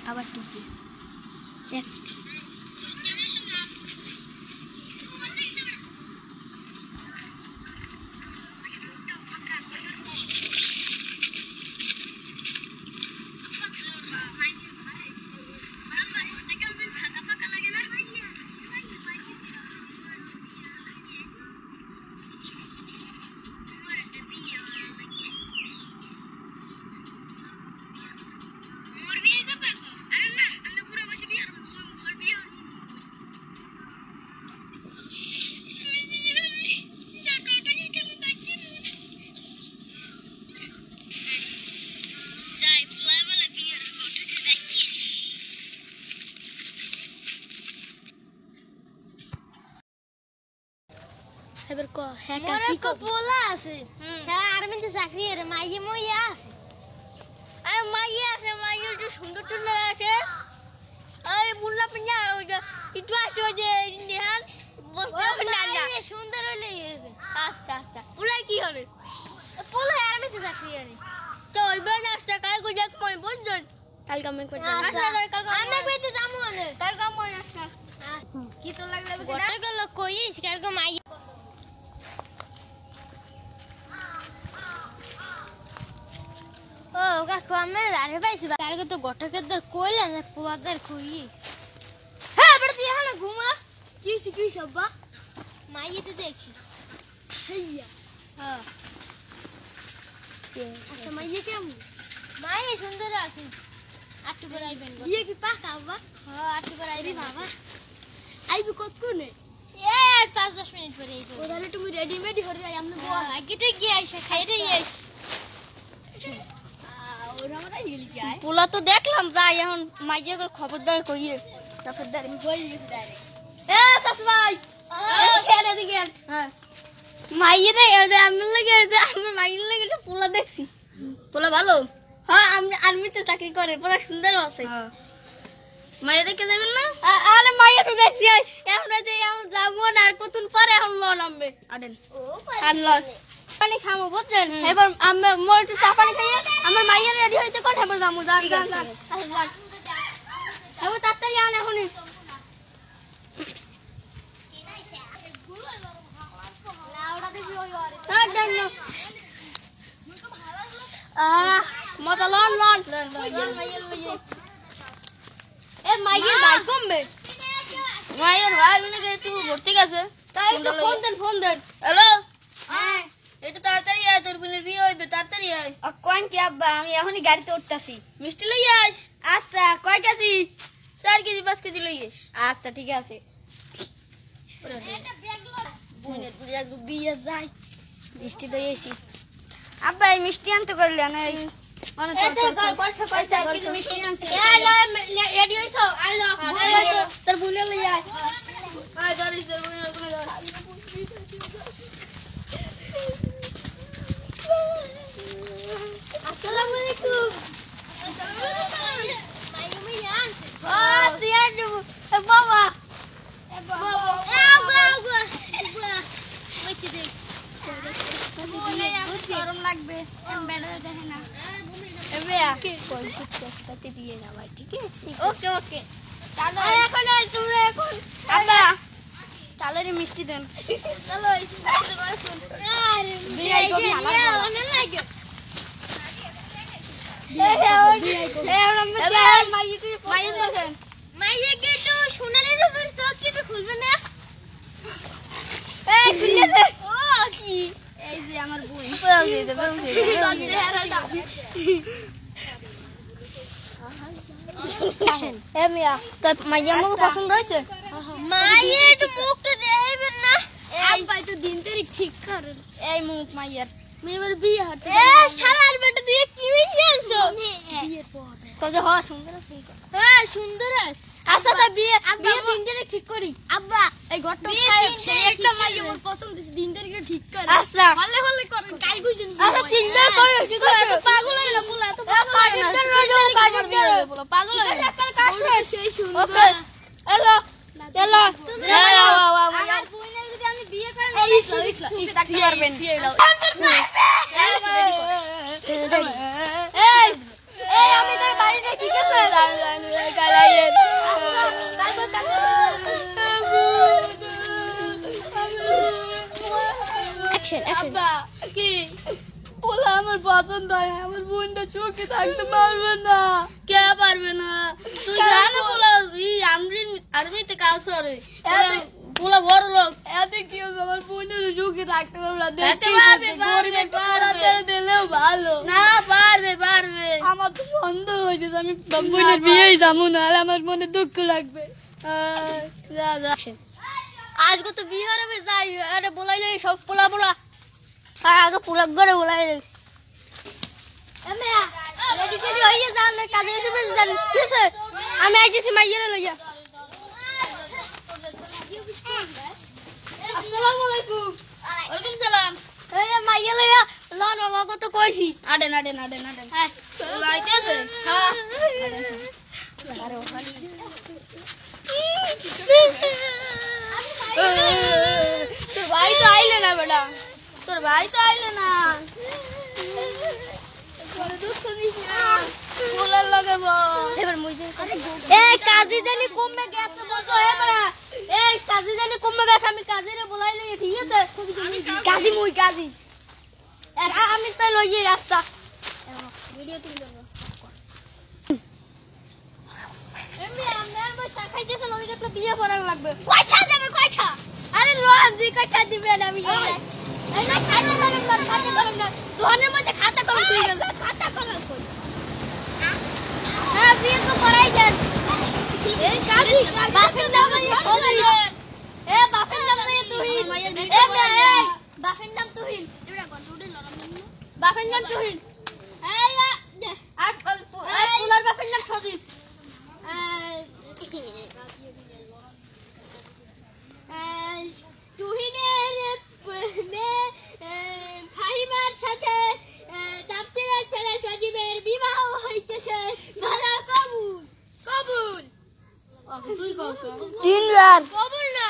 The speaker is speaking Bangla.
আবার টুপি এক এবার ক হ্যাঁ কি কপলা আছে হ্যাঁ আর্মিতে চাকরি এর মাইয়ে মইয়া আছে আরে মাইয়ে আছে মাইয়ে যে সুন্দর সুন্দর আছে আরে বুল্লা পিনা ওই যে একটু আসে ওই যে ইন্ডিয়ান বসতে না না সুন্দর হইলে হবে আচ্ছা আচ্ছা পুরা কি হবে পুরা আর্মিতে চাকরি এর তো ওইবার আসছে কাল কো যাক মই বুঝছেন কাল কামে কো যাক আচ্ছা কাল আমি কইতে যামু না কাল কাম মই আসছে কি তো লাগলে গোটা গেল কইস কাল কো মাই ও কাকু আমি আরে পাইছি কালকে তো গটকের দর কইলা না পোয়াদার কই হ্যাঁ বড় তুই এখানে ঘুমা কি সব্বা মাইয়েতে দেখছি হাইয়া হ্যাঁ আচ্ছা মাইয়ে কেমন মাইয়ে সুন্দর আছে আটটু করে আইবেন বিয়ে কি পাকা বাবা হ্যাঁ আটটু করে আইবি বাবা আইবি কতক্ষণে এই 5-10 মিনিট পরে আইবো ও তাহলে তুমি রেডিমেডি হরে যাই আমনে বল আগে তো গিয়ে আইসা খাইতে আইস পোলা তো দেখলাম যাই এখন মাইজে খবরদার কইয়ে খবরদার বই গেছে ডাইরেক্ট এ সাসু ভাই খেলে দিকে হ্যাঁ মাইয়ে রে আমি লাগে যে আমি মাইয়ে লাগে পোলা দেখছি পোলা ভালো হ্যাঁ আমি আর্মিতে চাকরি করে পোলা সুন্দর আছে হ্যাঁ মাইয়ে দেখে যাবেন না আরে মাইয়ে তো দেখছি এখন যে এখন যাবো না আর কতক্ষণ পরে এখন ল নামবে আদেন ও আর ল পানি খামো বুঝছেন এবার আমি মোর একটু চা পানি খাইয়ে আমার মাইয়া রেডি হইতে কোন হেবো যামু যা হেবো তাড়াতাড়ি আন এখনই মজা লন এ মাইয়ের ভাই কমবে মাইয়ের ভাই মানে একটু ভর্তি গেছে তাই ফোন দেন হ্যালো হ্যাঁ এটা তাড়াতাড়ি আয় তোর বোনের বিয়ে হইবে তাড়াতাড়ি আয় কোন কি আব্বা আমি এখনই গাড়িতে উঠতাছি মিষ্টি লই আস আচ্ছা কয় কেজি 4 কেজি 5 কেজি লই আস আচ্ছা ঠিক আছে এটা ব্যাগ লই বোনের বুড়ি আজ বিয়ে যাই মিষ্টি লই আইছি আব্বা এই মিষ্টি আনতে কইলে না অনেক কত পয়সা কি মিষ্টি আনছি এই রেডি হইছো আই যাও তোর বোনের লই আয় আয় গাড়ি তোর বোনের কোন যাও Assalamualaikum. Assalamualaikum. Oh, dia tu. Bawa. Bawa. Macam ni. Sekarang lagi. Benar dah na. Ebe ya. Kau ikut seperti dia nama. Okay, okay. Kalau aku nak cuma aku. Apa? Kalau ni mesti dan. Kalau itu aku. Biar aku halal. Mana lagi? পছন্দ হয়েছে মায়ের মুখটা দেখাইবেন না দিন তারিখ ঠিক করেন এই মুখ মায়ের মেয়ের বিয়ে হতে সারার বেটা তুই কি মিশে আনছো বিয়ের পর কত হয় সুন্দর আছে হ্যাঁ সুন্দর আছে আচ্ছা তা বিয়ে দিন তারিখ ঠিক করি আব্বা এই ঘরটা সাহেব সেই একটা মাইয়ে আমার পছন্দ দিছে দিন তারিখ ঠিক করে আচ্ছা ভালো ভালো করেন কাল কইছেন আচ্ছা তিন দিন কই কি করে পাগল হইলা বলা এত পাগল হইলা বলা পাগল হইলা কাল কাশ সেই সুন্দর ওকে এলো চলো আমার বোনের যদি আমি বিয়ে করেন এই দেখতে পারবেন এই আমি তো বাড়িতে ঠিক আছে অ্যাকশন আব্বা কি পোলা আমার পছন্দ হয় আমার বোনটা সুখে থাকতে পারবে না কে পারবে না তুই জানো পোলা আর্মিতে কাজ করে পোলা বড় লোক এত কি আমার বোনের সুখে থাকতে পারবে না দেখতে পারবে দিলেও ভালো না পারবে আমার তো সন্দেহ হইতেছে আমি বোনের বিয়েই যাবো না আর আমার মনে দুঃখ লাগবে আজকে তো বিয়ে হবে যাই আরে বলাই সব পোলা আর আগে পোলা করে বলাই আমি আইতেছি মাইয়ের লইয়া আসসালামু আলাইকুম ওয়ালাইকুম সালাম এই মাইয়া লইয়া লন বাবা কত কইছি আডেন হ্যাঁ আইতেছে হ্যাঁ তোর ভাই তো আইলে না বেটা দুঃখ দিস না বলার লাগে এবার এই কাজী জানি কমবে গেছে বলতো এবার এই কাজী জানি কমবে গেছে আমি কাজীরে বলাই লই ঠিক আছে কাজী আমি তো লইয়ে আসছা ভিডিও তুলে দেব এমনি আমার বই খাইতেছ নদীতে তো বিয়ে করার লাগবে কয়টা দেবে কয়টা আরে লজি কয়টা দিবেন আমি এই না খাইতে পারুম না দোকানের মধ্যে খাতা কলম ঠিক আছে খাতা কলম কই হ্যাঁ বিয়ে তো করাই দেন এই কাজী বাপের নাম নিয়ে বলাই এ বাপের নাম নিয়ে তুহিন এ বাপের নাম তুহিন এটা গন্ডুডে লড়াম বাপের নাম তুহিন এই আর পোলার বাপের নাম সজীব তুহিনের ফাহিমার সাথে তাফসীরের ছেলে সজীবের বিবাহ হইতেছে ভালো কবুল তুই কবুল 3 বার কবুল না